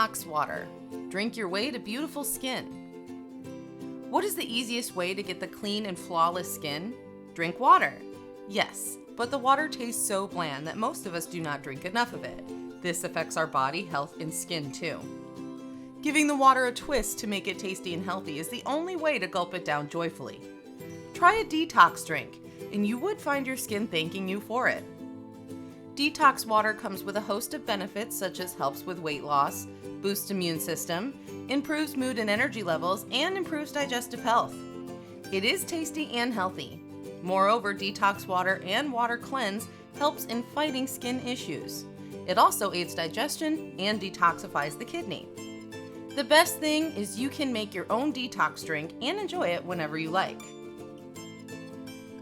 Detox water. Drink your way to beautiful skin. What is the easiest way to get the clean and flawless skin? Drink water. Yes, but the water tastes so bland that most of us do not drink enough of it. This affects our body, health, and skin too. Giving the water a twist to make it tasty and healthy is the only way to gulp it down joyfully. Try a detox drink, and you would find your skin thanking you for it. Detox water comes with a host of benefits such as helps with weight loss, boosts immune system, improves mood and energy levels, and improves digestive health. It is tasty and healthy. Moreover, detox water and water cleanse helps in fighting skin issues. It also aids digestion and detoxifies the kidney. The best thing is you can make your own detox drink and enjoy it whenever you like.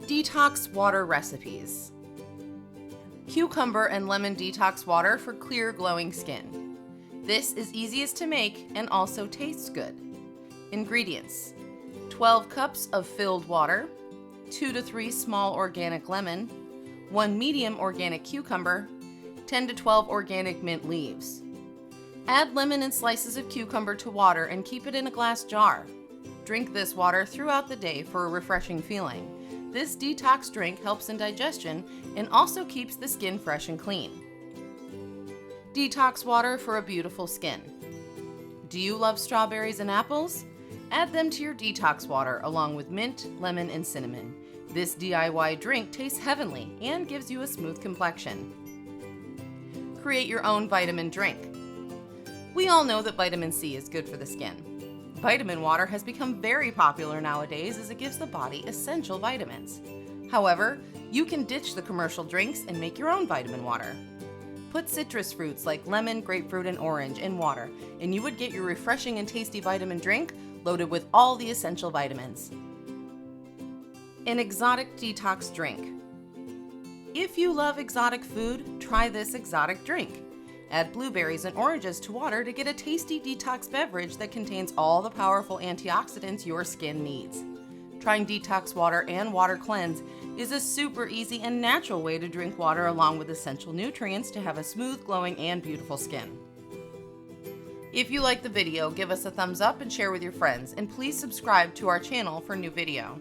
Detox water recipes. Cucumber and lemon detox water for clear, glowing skin. This is easiest to make and also tastes good. Ingredients: 12 cups of filled water, 2 to 3 small organic lemon, 1 medium organic cucumber, 10 to 12 organic mint leaves. Add lemon and slices of cucumber to water and keep it in a glass jar. Drink this water throughout the day for a refreshing feeling. This detox drink helps in digestion and also keeps the skin fresh and clean. Detox water for a beautiful skin. Do you love strawberries and apples? Add them to your detox water along with mint, lemon, and cinnamon. This DIY drink tastes heavenly and gives you a smooth complexion. Create your own vitamin drink. We all know that vitamin C is good for the skin. Vitamin water has become very popular nowadays as it gives the body essential vitamins. However, you can ditch the commercial drinks and make your own vitamin water. Put citrus fruits like lemon, grapefruit, and orange in water, and you would get your refreshing and tasty vitamin drink loaded with all the essential vitamins. An exotic detox drink. If you love exotic food, try this exotic drink. Add blueberries and oranges to water to get a tasty detox beverage that contains all the powerful antioxidants your skin needs. Trying detox water and water cleanse is a super easy and natural way to drink water along with essential nutrients to have a smooth, glowing, and beautiful skin. If you like the video, give us a thumbs up and share with your friends, and please subscribe to our channel for new video.